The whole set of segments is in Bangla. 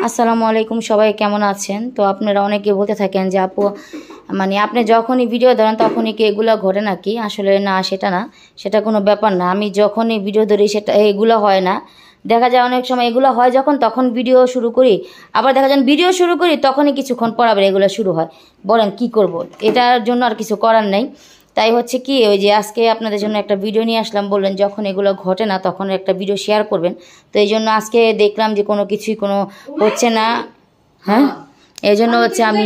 আসসালামু আলাইকুম, সবাই কেমন আছেন? তো আপনারা অনেকে বলতে থাকেন যে আপু মানে আপনি যখনই ভিডিও ধরেন তখনই কি এগুলো ঘটে নাকি? আসলে না, সেটা না, সেটা কোনো ব্যাপার না। আমি যখনই ভিডিও ধরি সেটা এগুলো হয় না। দেখা যায় অনেক সময় এগুলো হয় যখন তখন ভিডিও শুরু করি, আবার দেখা যায় ভিডিও শুরু করি তখনই কিছুক্ষণ পর আবার এগুলো শুরু হয়। বলেন কি করব? এটার জন্য আর কিছু করার নেই। তাই হচ্ছে কি, ওই যে আজকে আপনাদের জন্য একটা ভিডিও নিয়ে আসলাম, বললেন যখন এগুলো ঘটে না তখন একটা ভিডিও শেয়ার করবেন। তো এই জন্য আজকে দেখলাম যে কোনো কিছুই কোনো হচ্ছে না, হ্যাঁ, এই জন্য হচ্ছে আমি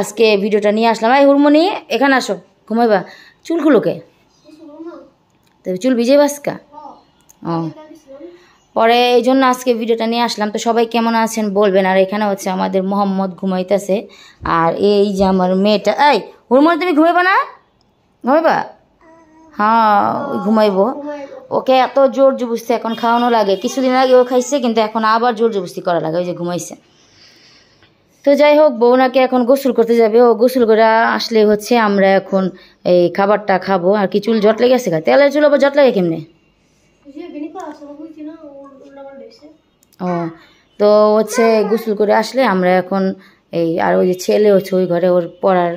আজকে ভিডিওটা নিয়ে আসলাম। এই হুরমনি, এখানে আসো, ঘুমাইবা। চুল খুলোকে, তবে চুল ভিজে বাসকা। ও, পরে এই জন্য আজকে ভিডিওটা নিয়ে আসলাম। তো সবাই কেমন আছেন বলবেন। আর এখানে হচ্ছে আমাদের মোহাম্মদ ঘুমাইতেছে, আর এই যে আমার মেয়েটা। এই হুরমনি, তুমি ঘুমাইবা না? ঘুমাইবা? হ্যাঁ, ওই ঘুমাইবো। ওকে এত জোর জবরদস্তি এখন খাওয়ানো লাগে। কিছুদিন আগে ও খাইছে, কিন্তু এখন আবার জোর জবরদস্তি করা লাগে, ওই যে ঘুমাইছে। তো যাই হোক, বউনাকে এখন গোসল করতে যাবে। ও গোসল করে আসলে হচ্ছে আমরা এখন এই খাবারটা খাবো। আর কি চুল জট লেগে গেছে? তেলের চুল আবার জট লাগে কেমনে? ও, তো হচ্ছে গোসল করে আসলে আমরা এখন এই, আর ওই যে ছেলে হচ্ছে ওই ঘরে ওর পড়ার।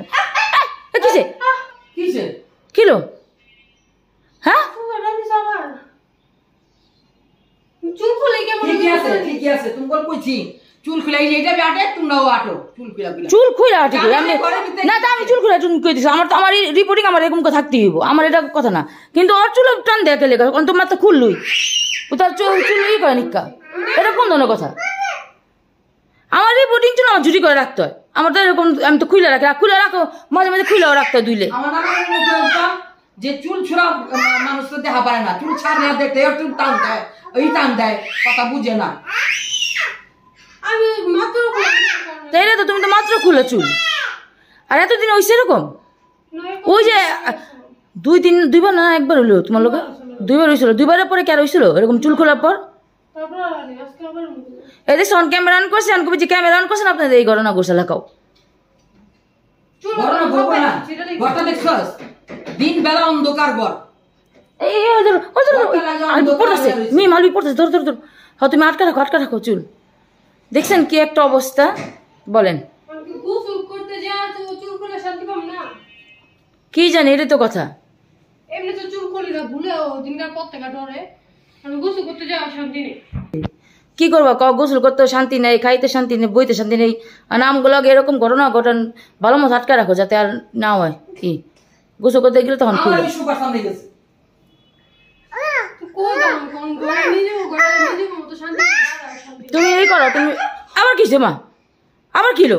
কিসে কিসে কিলো? হ্যাঁ, চুল খুলে কেমন? ঠিক আছে তুমি বল কইছি চুল খুলে এইটা আটে তোমরাও আটো। চুল খুলে আটে আমি না, তা আমি চুল খুলে তুমি কই দিছ? আমার তো আমার রিপোর্টিং আমার এরকম কথা থাকতেই হইব, আমার এটা কথা না। কিন্তু ওর চুল টান দেখে লেখা কারণ তোমার তো খুললুই, ও তার চুল ই করে নিকা। এটা কোন ধরনের কথা? আমার রিপোর্টিং চুল আমার জুটি করে রাখতে হয়। আমার তো এরকম, আমি তো খুলে রাখি, খুলে রাখো মাঝে মাঝে খুলেও রাখতে হয় দুইলে। যে চুল ছোড়া মানুষ তো দেখা পারে না, চুল ছাড় না দেখতে একটু টান দেয়, ওই টান দেয়, কথা বুঝে না। আমি মাত্র তাই না? তো তুমি তো মাত্র খুলে চুল, আর এতদিন হয়েছে এরকম? ওই যে দুইবার না একবার হইলো তোমার লোকে? দুইবার হয়েছিল। দুইবারের পরে কে হয়েছিল এরকম চুল খোলার পর? এই যে অন ক্যামেরা অন করছে, অন করছি ক্যামেরা অন করছেন, আপনাদের এই ঘটনা ঘটছে লেখাও। দিন বেলা অন্ধকার ঘর। তুমি আটকা রাখো চুল। দেখছেন কি একটা অবস্থা? বলেন কি জানি, এটা তো কথা। কি করবা ক? গোসল করতে শান্তি নেই, খাইতে শান্তি নেই, বইতে শান্তি নেই। নামগুলো এরকম ঘটনা ঘটন ভালো মতো আটকা রাখো যাতে আর না হয়। কি গোসল করতে গেলে তখন খুলে তুমি এই করো। তুমি আবার কিসে মা? আবার কিলো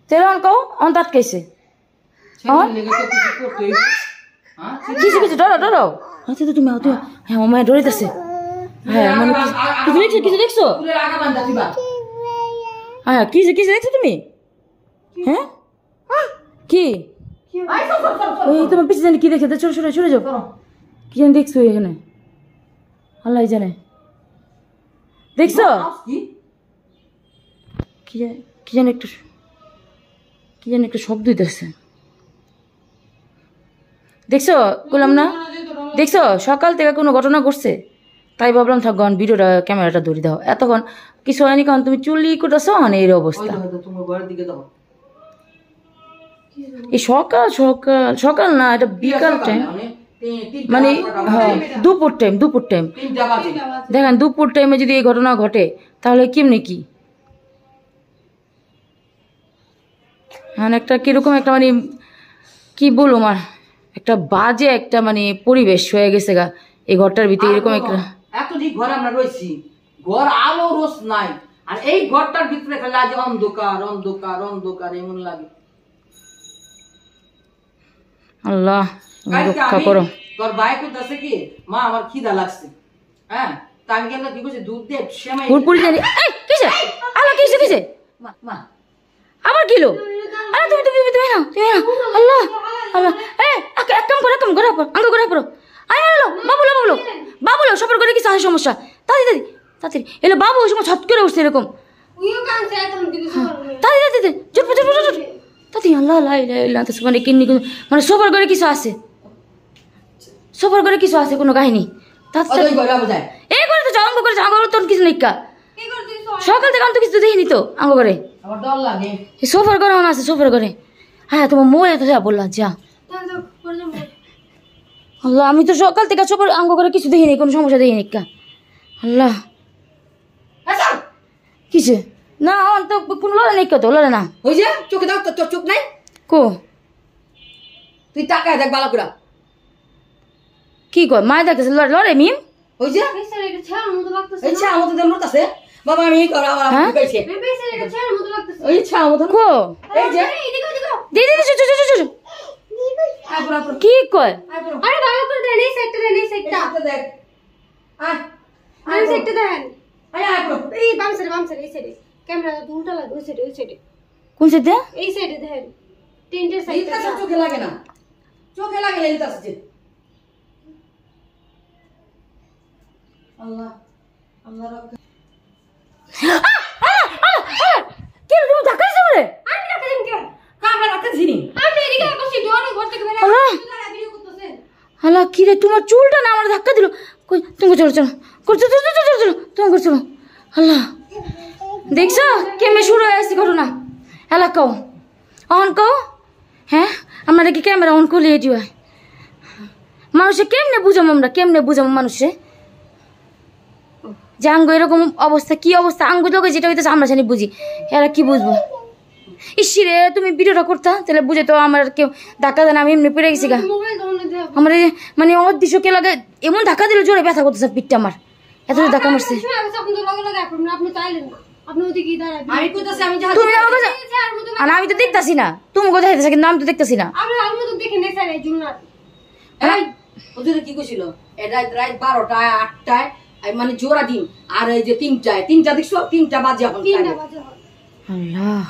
তেল কও অন্ত আটকাইছে? কিছু কিছু ডরো ডরো। আচ্ছা তো তুমি হ্যাঁ, ও মায়ের ডরিতেছে। হ্যাঁ, মানে কিছু দেখছো? হ্যাঁ, কিছু দেখছো তুমি? হ্যাঁ, কি ওই তোমার পিছিয়ে জানি কি দেখে? সরে যাও। কি জানি দেখছো এখানে? আল্লাহ জানে। দেখছো কি জানি একটু শব্দ দিতেছে। দেখছো? বললাম না, দেখছো সকাল থেকে কোনো ঘটনা ঘটছে? তাই ভাবলাম থাকন ভিডিওটা ক্যামেরাটা ধরে দাও। এতক্ষণ কিছু হয়নি কারণ তুমি চুলি করতেছো, মানে এই অবস্থা। এই সকাল না, এটা বিকাল টাইম, মানে হ্যাঁ দুপুর টাইম। দেখেন দুপুর টাইমে যদি এই ঘটনা ঘটে তাহলে কেমনি কি? একটা কিরকম একটা মানে কি বলবো, আমার একটা বাজে একটা মানে পরিবেশ হয়ে গেছে গা এই ঘরটার ভিতরে। এরকম একটা এতদিন ঘরে আমরা রয়েছি, ঘর আলো রোজ নাই, আর এই ঘরটার ভিতরে খালি আজ অন্ধকার এমন লাগে। আল্লাহ রক্ষা করো। তোর ভাই কইতাছে কি, মা আমার খিদা লাগছে। হ্যাঁ, তা আমি কেন কি কইছে, দুধ দে সেমাই পুরপুরি জানি। এই কিসে আলা কিসে মা আবার কিলো? আরে তুমি না আল্লাহ এই এক কাম করো আঙ্গ করো। আয় আলো বাবুলো সবার করে কিছু আছে সমস্যা? দাদি এলো বাবু ওই সময় ছট করে উঠছে এরকম। দাদি চুপ দাদি আল্লাহ মানে কিন্নি মানে সবার করে কিছু আছে, কোনো কাহিনী। করে তো অঙ্গ করে অঙ্গ করে তোর কিছু নিকা কি করছিস সকাল থেকে আমি তো কিছু দেখিনি তো অঙ্গ করে আমার ডর লাগে সোফার করে মনে আছে সোফার করে হ্যাঁ তোমার মোবাইল তো যা বললাম যা আল্লাহ আমি তো সকাল থেকে সোফার অঙ্গ করে কিছু দেখিনি কোনো সমস্যা দেখিনি কা আল্লাহ আচ্ছা কিসে না আমার তো কোনো লড়ে নেই কত লড়ে না ওই যে চোখে দাও তোর চোখ নাই কো তুই তাকায় দেখ ভালো করে কি কয় মায় দেখতেছে লড়ে লড়ে মিম ওই যে এই স্যার এটা ছাড়ার মতো লাগতেছে এই ছা মতো দেন মতাছে বাবা আমি করা আমার হ্যাঁ? কইছে বেবি স্যার এটা ছাড়ার মতো লাগতেছে ওই ছা মতো কো এই যে এদিকে এদিকে দিদি দিদি চু চু চু চু আইপুরা আইপুরা কি কয় আইপুরা আরে ভালো করে দেন এই সাইডটা দেন এই সাইডটা দেখ আয় এই সাইডটা দেন আয় আইপুরা এই বাম সাইডে এই সাইডে ক্যামেরা উল্টা লাগে ওই সাইডে কোন সাইডে এই সাইডে দেন টেন্টের এই সাইডটা তো চোখে লাগে না চোখে লাগে না এটা আছে আল্লাহ আল্লাহ রাব্বি কি রে তুমি ধাক্কা দিছো রে আমি রাখেন কে কামে রাখতে ছিনি আপনি এদিকে বসে ডোর ঘর থেকে বের আল্লাহ ভিডিও করতেছেন আল্লাহ কি রে তোমার চুলটা না আমার ধাক্কা দিল কই তুমি চলো চলো করছো চলো চলো চলো চলো তুমি করছো আল্লাহ দেখছো কেমনে শুরু হয়ে আসছে ঘটনা এলা কও অন কও হ্যাঁ আমরা কি ক্যামেরা অন করলে এটি হয় মানুষে কেমনে বুঝাম আমরা কেমনে বুঝাম মানুষে যে আঙ্গ এরকম অবস্থা কি অবস্থা আঙ্গ লোকে যেটা হইতেছে আমরা জানি বুঝি এরা কি বুঝবো ইসিরে তুমি ভিডিওটা করতা তাহলে বুঝে তো আমার কেউ ধাক্কা দেন আমি এমনি পড়ে গেছি গা মোবাইল ধরে দেব আমার এই মানে অদৃশ্য কে লাগে এমন ধাক্কা দিলে জোরে ব্যথা করতেছে পিঠটা আমার এত জোরে ধাক্কা মারছে আপনি তো লগে লগে আপনি চাইলেন না আপনি ওদিকে দাঁড়াবেন আমি কইতাছি আমি যা তুমি আমার কাছে ছাড়ার মতো আর আমি তো দেখতাছি না তুমি কোথায় দেখতেছি কিন্তু আমি তো দেখতাছি না আমি তো দেখে নেই স্যার এই জুনার এই ওদের কি কইছিল এই রাত 12টায় 8টায় মানে জোড়া ডিম আর এই যে 3টায় 3টা দেখছো 3টা বাজে এখন 3টা বাজে হয় আল্লাহ